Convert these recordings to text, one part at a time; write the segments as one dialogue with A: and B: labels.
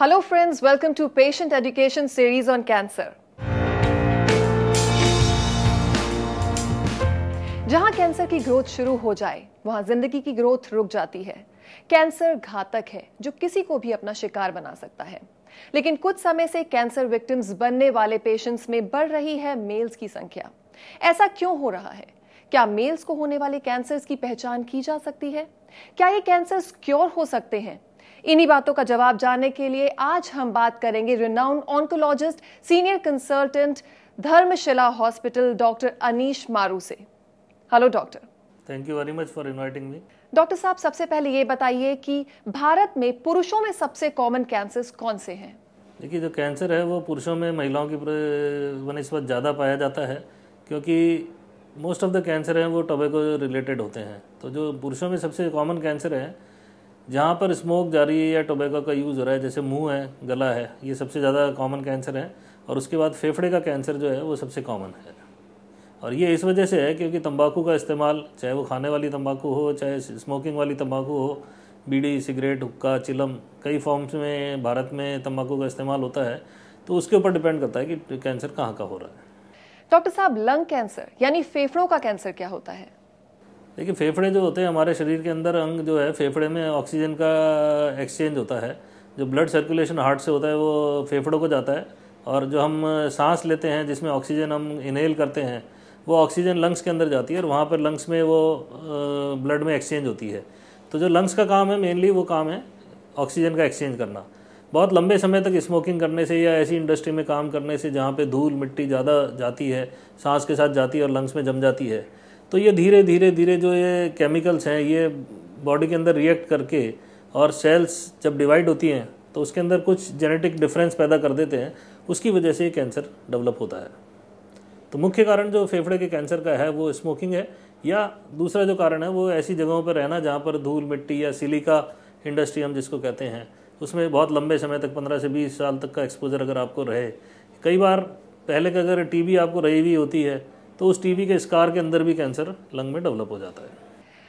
A: Hello friends, welcome to Patient Education series on cancer. जहां cancer की growth शुरू हो जाए, वहां जिंदगी की ग्रोथ रुक जाती है। कैंसर घातक है जो किसी को भी अपना शिकार बना सकता है। लेकिन कुछ समय से कैंसर विक्टिम्स बनने वाले पेशेंट्स में बढ़ रही है मेल्स की संख्या। ऐसा क्यों हो रहा है? क्या मेल्स को होने वाले कैंसर्स की पहचान की जा सकती है? क्या ये कैंसर्स क्योर हो सकते हैं? इन्हीं बातों का जवाब जानने के लिए आज हम बात करेंगे renowned oncologist, senior consultant, Dharamshila hospital, doctor Anish मारू से। Hello doctor.
B: Thank you very much for inviting me.
A: Doctor साहब, सबसे पहले ये बताइए कि भारत में पुरुषों में सबसे कॉमन कैंसर्स कौन से हैं?
B: देखिए, जो कैंसर है वो पुरुषों में महिलाओं की बनस्पत ज़्यादा पाया जाता है, क्योंकि मोस्ट ऑफ द कैंसर हैं वो टोबैको रिलेटेड होते हैं। तो जो पुरुषों में सबसे कॉमन कैंसर है जहाँ पर स्मोक जारी है या टोबैको का यूज़ हो रहा है, जैसे मुंह है, गला है, ये सबसे ज़्यादा कॉमन कैंसर है। और उसके बाद फेफड़े का कैंसर जो है वो सबसे कॉमन है। और ये इस वजह से है क्योंकि तंबाकू का इस्तेमाल, चाहे वो खाने वाली तंबाकू हो, चाहे स्मोकिंग वाली तंबाकू हो, बीड़ी, सिगरेट, हुक्का, चिलम, कई फॉर्म्स में भारत में तंबाकू का इस्तेमाल होता है। तो उसके ऊपर डिपेंड करता है कि कैंसर कहाँ का हो रहा है।
A: डॉक्टर साहब, लंग कैंसर यानी फेफड़ों का कैंसर क्या होता है?
B: देखिए, फेफड़े जो होते हैं हमारे शरीर के अंदर, अंग जो है, फेफड़े में ऑक्सीजन का एक्सचेंज होता है। जो ब्लड सर्कुलेशन हार्ट से होता है वो फेफड़ों को जाता है, और जो हम सांस लेते हैं जिसमें ऑक्सीजन हम इनहेल करते हैं वो ऑक्सीजन लंग्स के अंदर जाती है, और वहाँ पर लंग्स में वो ब्लड में एक्सचेंज होती है। तो जो लंग्स का काम है मेनली, वो काम है ऑक्सीजन का एक्सचेंज करना। बहुत लंबे समय तक स्मोकिंग करने से या ऐसी इंडस्ट्री में काम करने से जहाँ पे धूल मिट्टी ज़्यादा जाती है, सांस के साथ जाती है और लंग्स में जम जाती है, तो ये धीरे धीरे धीरे जो ये केमिकल्स हैं ये बॉडी के अंदर रिएक्ट करके, और सेल्स जब डिवाइड होती हैं तो उसके अंदर कुछ जेनेटिक डिफरेंस पैदा कर देते हैं। उसकी वजह से ये कैंसर डेवलप होता है। तो मुख्य कारण जो फेफड़े के कैंसर का है वो स्मोकिंग है, या दूसरा जो कारण है वो ऐसी जगहों पर रहना जहाँ पर धूल मिट्टी या सिलिका इंडस्ट्री हम जिसको कहते हैं, उसमें बहुत लंबे समय तक 15 से 20 साल तक का एक्सपोजर अगर आपको रहे। कई बार पहले का अगर टीबी आपको रही हुई होती है तो उस टीबी के स्कार के अंदर भी कैंसर लंग में डेवलप हो जाता है।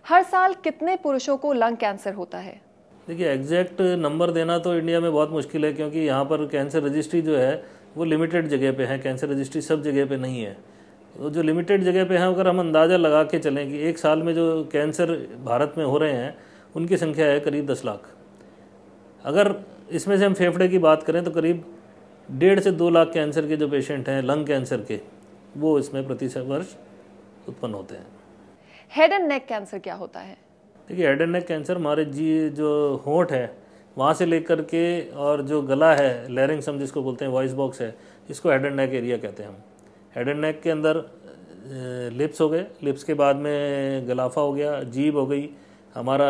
A: हर साल कितने पुरुषों को लंग कैंसर होता है?
B: देखिए, एग्जैक्ट नंबर देना तो इंडिया में बहुत मुश्किल है, क्योंकि यहाँ पर कैंसर रजिस्ट्री जो है वो लिमिटेड जगह पे है। कैंसर रजिस्ट्री सब जगह पे नहीं है। तो जो लिमिटेड जगह पे है, अगर हम अंदाज़ा लगा के चलें कि एक साल में जो कैंसर भारत में हो रहे हैं उनकी संख्या है करीब 10 लाख। अगर इसमें से हम फेफड़े की बात करें तो करीब 1.5 से 2 लाख कैंसर के जो पेशेंट हैं लंग कैंसर के, वो इसमें प्रति वर्ष उत्पन्न होते हैं।
A: हेड एंड नेक कैंसर क्या होता है?
B: देखिए, हेड एंड नेक कैंसर हमारे जो होंठ है वहाँ से लेकर के, और जो गला है, लैरिंग्स हम जिसको बोलते हैं, वॉइस बॉक्स है, इसको हेड एंड नेक एरिया कहते हैं हम। हेड एंड नेक के अंदर लिप्स हो गए, लिप्स के बाद में गलाफा हो गया, जीभ हो गई, हमारा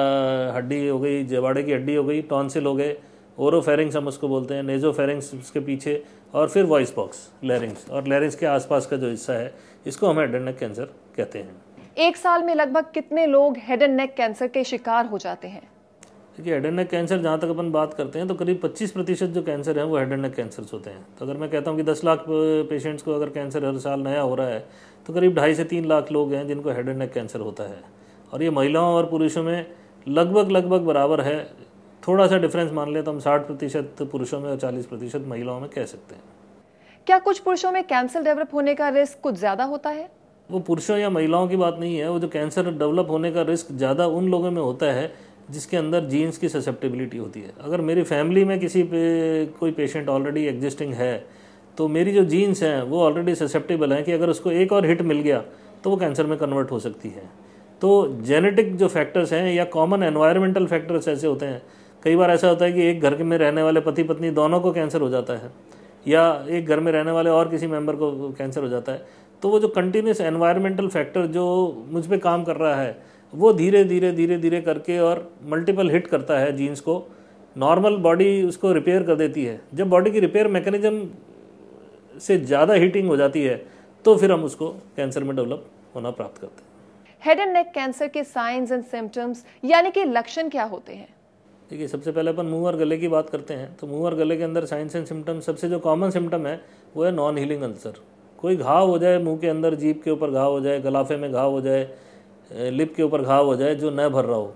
B: हड्डी हो गई, जबाड़े की हड्डी हो गई, टॉन्सिल हो गए, ओरोफेरिंग्स हम उसको बोलते हैं, नेजोफेरिंग्स उसके पीछे, और फिर वॉइस बॉक्स, लैरिंग्स, और लैरिंग्स के आसपास का जो हिस्सा है इसको हम हेड एंड नेक कैंसर कहते हैं। एक
A: साल में लगभग कितने लोग हेड एंड नेक कैंसर के शिकार हो जाते हैं?
B: देखिए, हेड एंड नेक कैंसर जहाँ तक अपन बात करते हैं तो करीब 25% जो कैंसर है वो हेड एंड नेक कैंसर्स होते हैं। तो अगर मैं कहता हूँ कि 10 लाख पेशेंट्स को अगर कैंसर हर साल नया हो रहा है तो करीब 2.5 से 3 लाख लोग हैं जिनको हेड एंड नेक कैंसर होता है। और ये महिलाओं और पुरुषों में लगभग बराबर है। थोड़ा सा डिफरेंस मान लें तो हम 60% पुरुषों में और 40% महिलाओं में कह सकते हैं।
A: क्या कुछ पुरुषों में कैंसर डेवलप होने का रिस्क कुछ ज़्यादा होता है?
B: वो पुरुषों या महिलाओं की बात नहीं है। वो जो कैंसर डेवलप होने का रिस्क ज़्यादा उन लोगों में होता है जिसके अंदर जीन्स की ससेप्टिबिलिटी होती है। अगर मेरी फैमिली में किसी पे कोई पेशेंट ऑलरेडी एग्जिस्टिंग है तो मेरी जो जीन्स हैं वो ऑलरेडी ससेप्टिबल हैं कि अगर उसको एक और हिट मिल गया तो वो कैंसर में कन्वर्ट हो सकती है। तो जेनेटिक जो फैक्टर्स हैं या कॉमन एनवायरमेंटल फैक्टर्स ऐसे होते हैं। कई बार ऐसा होता है कि एक घर में रहने वाले पति पत्नी दोनों को कैंसर हो जाता है, या एक घर में रहने वाले और किसी मेंबर को कैंसर हो जाता है। तो वो जो कंटिन्यूस एनवायरमेंटल फैक्टर जो मुझ पे काम कर रहा है वो धीरे धीरे करके और मल्टीपल हिट करता है जीन्स को। नॉर्मल बॉडी उसको रिपेयर कर देती है। जब बॉडी की रिपेयर मैकेनिज्म से ज़्यादा हीटिंग हो जाती है तो फिर हम उसको कैंसर में डेवलप होना प्राप्त करते हैं।
A: हेड एंड नेक कैंसर के साइंस एंड सिम्टम्स यानी कि लक्षण क्या होते हैं?
B: देखिए, सबसे पहले अपन मुंह और गले की बात करते हैं। तो मुंह और गले के अंदर साइंस एंड सिम्टम, सबसे जो कॉमन सिम्टम है वो है नॉन हीलिंग अल्सर। कोई घाव हो जाए मुंह के अंदर, जीभ के ऊपर घाव हो जाए, गलाफे में घाव हो जाए, लिप के ऊपर घाव हो जाए जो न भर रहा हो।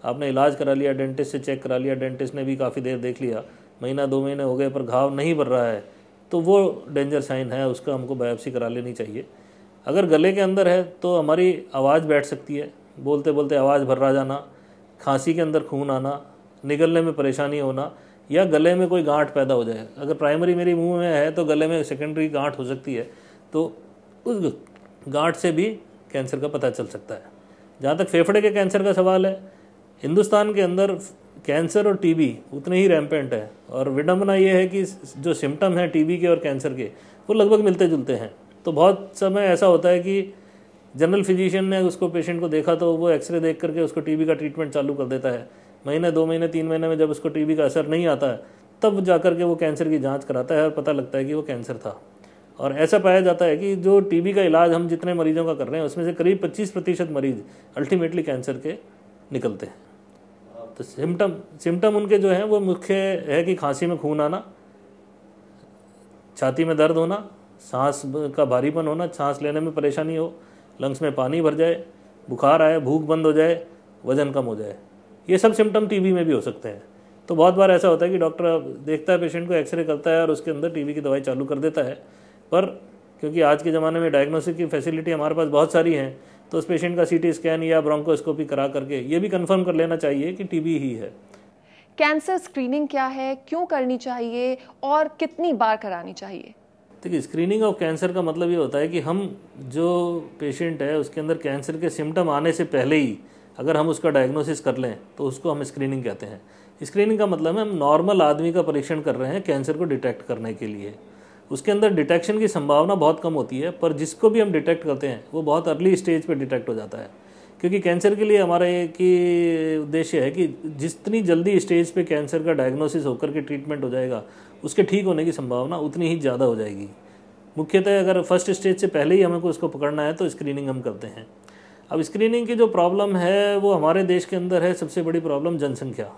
B: आपने इलाज करा लिया, डेंटिस्ट से चेक करा लिया, डेंटिस्ट ने भी काफ़ी देर देख लिया, महीना 2 महीने हो गए पर घाव नहीं भर रहा है, तो वो डेंजर साइन है, उसका हमको बायोप्सी करा लेनी चाहिए। अगर गले के अंदर है तो हमारी आवाज़ बैठ सकती है, बोलते बोलते आवाज़ भर्रा जाना, खांसी के अंदर खून आना, निगलने में परेशानी होना, या गले में कोई गांठ पैदा हो जाए। अगर प्राइमरी मेरी मुंह में है तो गले में सेकेंडरी गांठ हो सकती है, तो उस गांठ से भी कैंसर का पता चल सकता है। जहाँ तक फेफड़े के कैंसर का सवाल है, हिंदुस्तान के अंदर कैंसर और टीबी उतने ही रैम्पेंट है, और विडंबना ये है कि जो सिम्टम हैं टीबी के और कैंसर के वो लगभग मिलते जुलते हैं। तो बहुत समय ऐसा होता है कि जनरल फिजिशियन ने उसको पेशेंट को देखा तो वो एक्सरे देख करके उसको टीबी का ट्रीटमेंट चालू कर देता है। महीने 2 महीने 3 महीने में जब उसको टीबी का असर नहीं आता है तब जाकर के वो कैंसर की जांच कराता है और पता लगता है कि वो कैंसर था। और ऐसा पाया जाता है कि जो टीबी का इलाज हम जितने मरीजों का कर रहे हैं उसमें से करीब 25% मरीज अल्टीमेटली कैंसर के निकलते हैं। तो सिम्टम उनके जो हैं वो मुख्य है कि खांसी में खून आना, छाती में दर्द होना, सांस का भारीपन होना, सांस लेने में परेशानी हो, लंग्स में पानी भर जाए, बुखार आए, भूख बंद हो जाए, वजन कम हो जाए। ये सब सिम्टम टीबी में भी हो सकते हैं। तो बहुत बार ऐसा होता है कि डॉक्टर देखता है पेशेंट को, एक्सरे करता है और उसके अंदर टीबी की दवाई चालू कर देता है, पर क्योंकि आज के ज़माने में डायग्नोसिस की फैसिलिटी हमारे पास बहुत सारी हैं, तो उस पेशेंट का सीटी स्कैन या ब्रोंकोस्कोपी करा करके ये भी कंफर्म कर लेना चाहिए कि टीबी ही है।
A: कैंसर स्क्रीनिंग क्या है, क्यों करनी चाहिए और कितनी बार करानी चाहिए?
B: देखिए, स्क्रीनिंग ऑफ कैंसर का मतलब ये होता है कि हम जो पेशेंट है उसके अंदर कैंसर के सिम्टम आने से पहले ही अगर हम उसका डायग्नोसिस कर लें तो उसको हम स्क्रीनिंग कहते हैं। स्क्रीनिंग का मतलब है हम नॉर्मल आदमी का परीक्षण कर रहे हैं कैंसर को डिटेक्ट करने के लिए। उसके अंदर डिटेक्शन की संभावना बहुत कम होती है, पर जिसको भी हम डिटेक्ट करते हैं वो बहुत अर्ली स्टेज पे डिटेक्ट हो जाता है। क्योंकि कैंसर के लिए हमारा एक ही उद्देश्य है कि जितनी जल्दी स्टेज पे कैंसर का डायग्नोसिस होकर के ट्रीटमेंट हो जाएगा, उसके ठीक होने की संभावना उतनी ही ज़्यादा हो जाएगी। मुख्यतः अगर फर्स्ट स्टेज से पहले ही हमें को उसको पकड़ना है तो स्क्रीनिंग हम करते हैं। अब स्क्रीनिंग की जो प्रॉब्लम है वो हमारे देश के अंदर है सबसे बड़ी प्रॉब्लम जनसंख्या।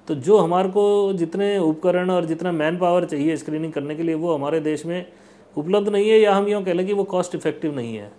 B: तो जो हमारे को जितने उपकरण और जितना मैन पावर चाहिए स्क्रीनिंग करने के लिए वो हमारे देश में उपलब्ध नहीं है, या हम यूँ कह लें कि वो कॉस्ट इफेक्टिव नहीं है।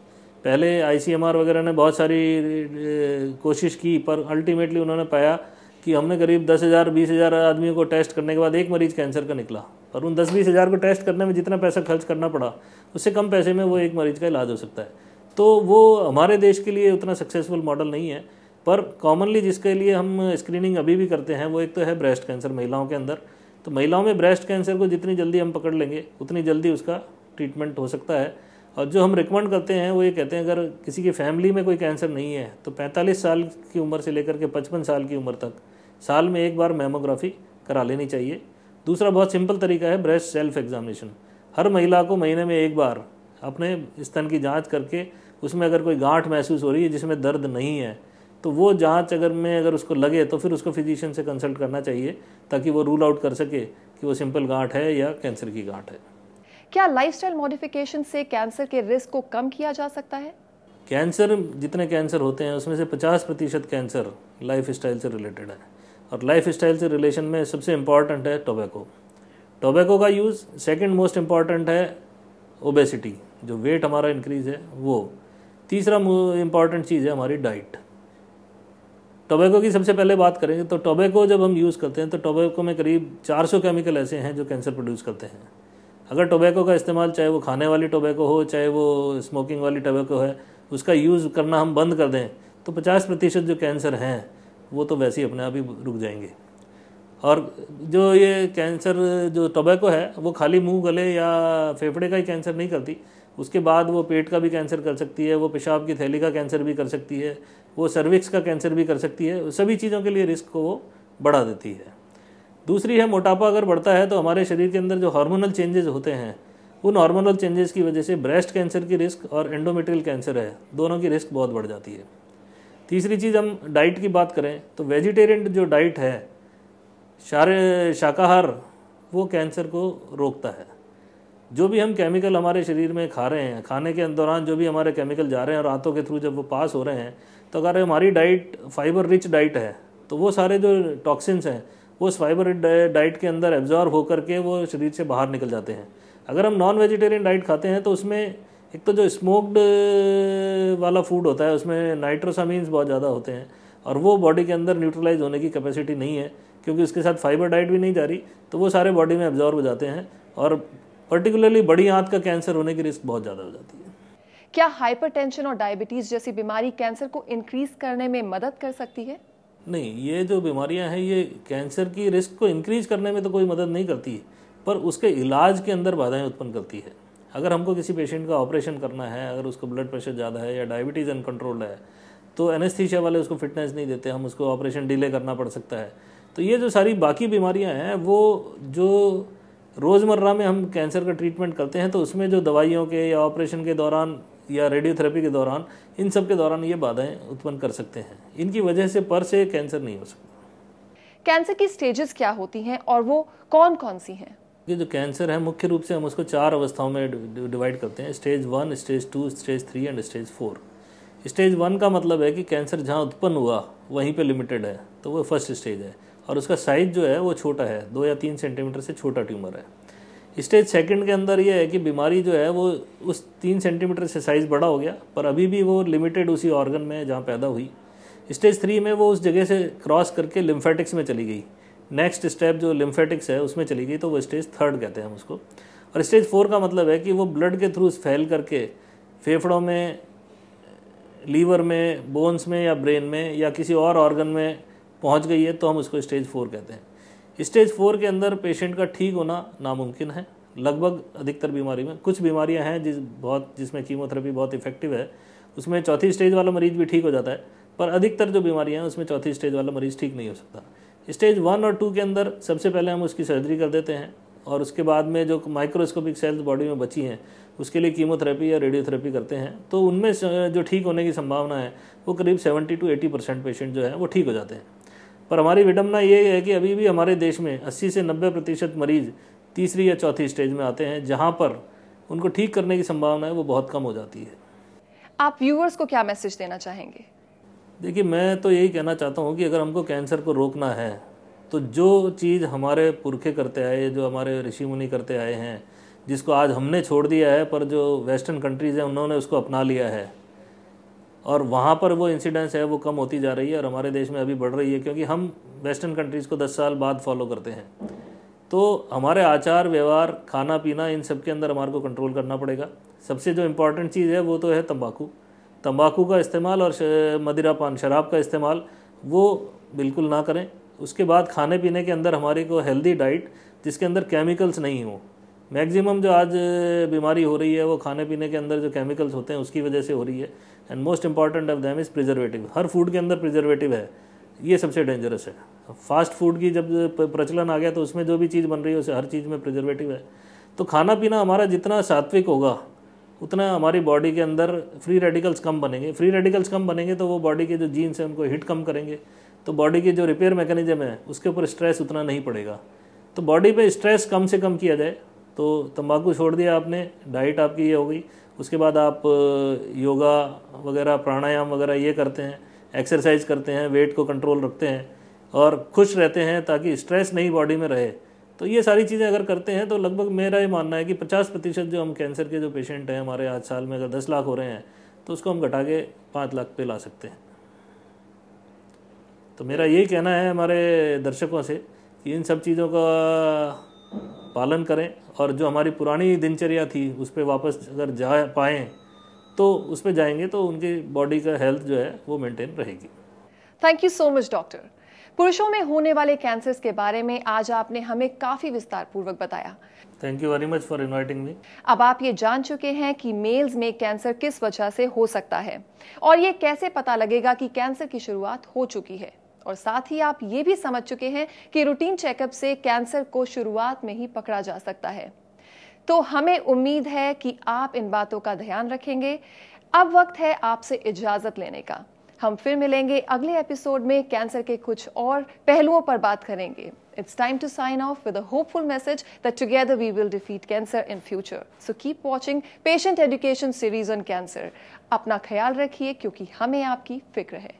B: पहले ICMR वगैरह ने बहुत सारी कोशिश की, पर अल्टीमेटली उन्होंने पाया कि हमने करीब 10,000 20,000 आदमियों को टेस्ट करने के बाद एक मरीज कैंसर का निकला, और उन 10-20 हज़ार को टेस्ट करने में जितना पैसा खर्च करना पड़ा उससे कम पैसे में वो एक मरीज का इलाज हो सकता है। तो वो हमारे देश के लिए उतना सक्सेसफुल मॉडल नहीं है। पर कॉमनली जिसके लिए हम स्क्रीनिंग अभी भी करते हैं वो एक तो है ब्रेस्ट कैंसर महिलाओं के अंदर। तो महिलाओं में ब्रेस्ट कैंसर को जितनी जल्दी हम पकड़ लेंगे उतनी जल्दी उसका ट्रीटमेंट हो सकता है। और जो हम रिकमेंड करते हैं वो ये कहते हैं अगर किसी की फैमिली में कोई कैंसर नहीं है तो 45 साल की उम्र से लेकर के 55 साल की उम्र तक साल में एक बार मैमोग्राफी करा लेनी चाहिए। दूसरा बहुत सिंपल तरीका है ब्रेस्ट सेल्फ एग्जामिनेशन। हर महिला को महीने में एक बार अपने स्तन की जांच करके उसमें अगर कोई गांठ महसूस हो रही है जिसमें दर्द नहीं है तो वो जांच अगर उसको लगे तो फिर उसको फिजिशियन से कंसल्ट करना चाहिए, ताकि वो रूल आउट कर सके कि वो सिंपल गांठ है या कैंसर की गांठ है।
A: क्या लाइफस्टाइल मॉडिफिकेशन से कैंसर के रिस्क को कम किया जा सकता है?
B: कैंसर जितने कैंसर होते हैं उसमें से 50% कैंसर लाइफ स्टाइल से रिलेटेड है, और लाइफ स्टाइल से रिलेशन में सबसे इम्पॉर्टेंट है टोबैको का यूज़। सेकंड मोस्ट इम्पॉर्टेंट है ओबेसिटी, जो वेट हमारा इंक्रीज है वो। तीसरा इम्पॉर्टेंट चीज़ है हमारी डाइट। टोबैको की सबसे पहले बात करेंगे तो टोबैको जब हम यूज़ करते हैं तो टोबैको में करीब 400 केमिकल ऐसे हैं जो कैंसर प्रोड्यूस करते हैं। अगर टोबैको का इस्तेमाल, चाहे वो खाने वाली टोबैको हो चाहे वो स्मोकिंग वाली टोबैको है, उसका यूज़ करना हम बंद कर दें तो 50% जो कैंसर हैं वो तो वैसे ही अपने आप ही रुक जाएंगे। और जो ये कैंसर जो टोबैको है वो खाली मुंह, गले या फेफड़े का ही कैंसर नहीं करती, उसके बाद वो पेट का भी कैंसर कर सकती है, वो पेशाब की थैली का कैंसर भी कर सकती है, वो सर्विक्स का कैंसर भी कर सकती है। सभी चीज़ों के लिए रिस्क को वो बढ़ा देती है। दूसरी है मोटापा अगर बढ़ता है तो हमारे शरीर के अंदर जो हार्मोनल चेंजेस होते हैं उन हार्मोनल चेंजेस की वजह से ब्रेस्ट कैंसर की रिस्क और एंडोमेट्रियल कैंसर है, दोनों की रिस्क बहुत बढ़ जाती है। तीसरी चीज़ हम डाइट की बात करें तो वेजिटेरियन जो डाइट है, शाकाहार, वो कैंसर को रोकता है। जो भी हम केमिकल हमारे शरीर में खा रहे हैं, खाने के दौरान जो भी हमारे केमिकल जा रहे हैं और आंतों के थ्रू जब वो पास हो रहे हैं, तो अगर हमारी डाइट फाइबर रिच डाइट है तो वो सारे जो टॉक्सिन्स हैं वो उस फाइबर डाइट के अंदर एब्जॉर्ब होकर के वो शरीर से बाहर निकल जाते हैं। अगर हम नॉन वेजिटेरियन डाइट खाते हैं तो उसमें एक तो जो स्मोक्ड वाला फूड होता है उसमें नाइट्रोसामीन्स बहुत ज़्यादा होते हैं और वो बॉडी के अंदर न्यूट्रलाइज होने की कैपेसिटी नहीं है, क्योंकि उसके साथ फाइबर डाइट भी नहीं जा रही, तो वो सारे बॉडी में एब्जॉर्ब हो जाते हैं और पर्टिकुलरली बड़ी आंत का कैंसर होने की रिस्क बहुत ज़्यादा हो जाती है।
A: क्या हाइपरटेंशन और डायबिटीज जैसी बीमारी कैंसर को इंक्रीज करने में मदद कर सकती है?
B: नहीं, ये जो बीमारियां हैं ये कैंसर की रिस्क को इंक्रीज करने में तो कोई मदद नहीं करती है, पर उसके इलाज के अंदर बाधाएं उत्पन्न करती है। अगर हमको किसी पेशेंट का ऑपरेशन करना है, अगर उसको ब्लड प्रेशर ज़्यादा है या डायबिटीज़ अनकंट्रोल्ड है, तो एनेस्थीसिया वाले उसको फिटनेस नहीं देते, हम उसको ऑपरेशन डिले करना पड़ सकता है। तो ये जो सारी बाकी बीमारियां हैं वो जो रोज़मर्रा में हम कैंसर का ट्रीटमेंट करते हैं, तो उसमें जो दवाइयों के या ऑपरेशन के दौरान या रेडियोथेरेपी के दौरान, इन सब के दौरान ये बाधाएं उत्पन्न कर सकते हैं। इनकी वजह से पर से कैंसर नहीं हो सकता।
A: कैंसर की स्टेजेस क्या होती हैं और वो कौन कौन सी हैं?
B: ये जो कैंसर है मुख्य रूप से हम उसको 4 अवस्थाओं में डिवाइड करते हैं, stage 1, stage 2, stage 3 and stage 4। Stage 1 का मतलब है कि कैंसर जहाँ उत्पन्न हुआ वहीं पे लिमिटेड है, तो वो फर्स्ट स्टेज है और उसका साइज जो है वो छोटा है, 2 या 3 सेंटीमीटर से छोटा ट्यूमर है। स्टेज 2 के अंदर ये है कि बीमारी जो है वो उस 3 सेंटीमीटर से साइज़ बड़ा हो गया, पर अभी भी वो लिमिटेड उसी ऑर्गन में जहाँ पैदा हुई। स्टेज 3 में वो उस जगह से क्रॉस करके लिम्फेटिक्स में चली गई, नेक्स्ट स्टेप जो लिम्फेटिक्स है उसमें चली गई, तो वो स्टेज 3 कहते हैं हम उसको। और स्टेज 4 का मतलब है कि वो ब्लड के थ्रू फैल करके फेफड़ों में, लीवर में, बोन्स में या ब्रेन में या किसी और ऑर्गन में पहुंच गई है, तो हम उसको स्टेज 4 कहते हैं। स्टेज 4 के अंदर पेशेंट का ठीक होना नामुमकिन है लगभग अधिकतर बीमारी में। कुछ बीमारियां हैं जिसमें कीमोथेरेपी बहुत इफेक्टिव है, उसमें चौथी स्टेज वाला मरीज भी ठीक हो जाता है, पर अधिकतर जो बीमारियां हैं उसमें चौथी स्टेज वाला मरीज ठीक नहीं हो सकता। स्टेज 1 और 2 के अंदर सबसे पहले हम उसकी सर्जरी कर देते हैं और उसके बाद में जो माइक्रोस्कोपिक सेल्स बॉडी में बची हैं उसके लिए कीमोथेरेपी या रेडियोथेरेपी करते हैं, तो उनमें जो ठीक होने की संभावना है वो करीब 70 to 80% पेशेंट जो है वो ठीक हो जाते हैं। पर हमारी विडम्बना ये है कि अभी भी हमारे देश में 80 से 90% मरीज तीसरी या चौथी स्टेज में आते हैं, जहाँ पर उनको ठीक करने की संभावना है वो बहुत कम हो जाती है।
A: आप व्यूअर्स को क्या मैसेज देना चाहेंगे?
B: देखिए, मैं तो यही कहना चाहता हूँ कि अगर हमको कैंसर को रोकना है तो जो चीज़ हमारे पुरखे करते आए, जो हमारे ऋषि मुनि करते आए हैं, जिसको आज हमने छोड़ दिया है पर जो वेस्टर्न कंट्रीज़ हैं उन्होंने उसको अपना लिया है और वहाँ पर वो इंसिडेंस है वो कम होती जा रही है और हमारे देश में अभी बढ़ रही है, क्योंकि हम वेस्टर्न कंट्रीज़ को 10 साल बाद फॉलो करते हैं। तो हमारे आचार व्यवहार, खाना पीना, इन सब के अंदर हमारे को कंट्रोल करना पड़ेगा। सबसे जो इम्पॉर्टेंट चीज़ है वो तो है तंबाकू का इस्तेमाल और मदिरापान, शराब का इस्तेमाल वो बिल्कुल ना करें। उसके बाद खाने पीने के अंदर हमारी को हेल्दी डाइट जिसके अंदर केमिकल्स नहीं हो। मैक्सिमम जो आज बीमारी हो रही है वो खाने पीने के अंदर जो केमिकल्स होते हैं उसकी वजह से हो रही है। And most important of them is preservative. Her food के अंदर प्रिजर्वेटिव है, ये सबसे डेंजरस है। फास्ट फूड की जब प्रचलन आ गया तो उसमें जो भी चीज़ बन रही है उसे हर चीज़ में प्रिजर्वेटिव है। तो खाना पीना हमारा जितना सात्विक होगा उतना हमारी बॉडी के अंदर फ्री रेडिकल्स कम बनेंगे। फ्री रेडिकल्स कम बनेंगे तो वो बॉडी के जो जीन्स हैं उनको हिट कम करेंगे, तो बॉडी की जो रिपेयर मैकेनिज्म है उसके ऊपर स्ट्रेस उतना नहीं पड़ेगा। तो बॉडी पे स्ट्रेस कम से कम किया जाए। तो तंबाकू छोड़ दिया आपने, डाइट आपकी ये हो गई, उसके बाद आप योगा वगैरह, प्राणायाम वगैरह ये करते हैं, एक्सरसाइज करते हैं, वेट को कंट्रोल रखते हैं और खुश रहते हैं ताकि स्ट्रेस नहीं बॉडी में रहे। तो ये सारी चीज़ें अगर करते हैं तो लगभग मेरा ये मानना है कि 50% जो हम कैंसर के जो पेशेंट हैं हमारे आज साल में अगर 10 लाख हो रहे हैं तो उसको हम घटा के 5 लाख पे ला सकते हैं। तो मेरा यही कहना है हमारे दर्शकों से कि इन सब चीज़ों का पालन करें और जो हमारी पुरानी दिनचर्या थी उस पर वापस अगर जा पाएँ तो उस पर जाएंगे तो उनकी बॉडी का हेल्थ जो है वो मेंटेन रहेगी।
A: Thank you so much doctor. पुरुषों में होने वाले कैंसर्स के बारे में आज आपने हमें काफी विस्तार पूर्वक बताया।
B: Thank you very much for inviting me.
A: अब आप ये जान चुके हैं कि मेल्स में कैंसर किस वजह से हो सकता है और ये कैसे पता लगेगा कि कैंसर की शुरुआत हो चुकी है, और साथ ही आप ये भी समझ चुके हैं कि रूटीन चेकअप से कैंसर को शुरुआत में ही पकड़ा जा सकता है। तो हमें उम्मीद है कि आप इन बातों का ध्यान रखेंगे। अब वक्त है आपसे इजाजत लेने का। हम फिर मिलेंगे अगले एपिसोड में, कैंसर के कुछ और पहलुओं पर बात करेंगे। It's time to sign off with a hopeful message that together we will defeat cancer in future. So keep watching Patient Education series on cancer. अपना ख्याल रखिए क्योंकि हमें आपकी फिक्र है।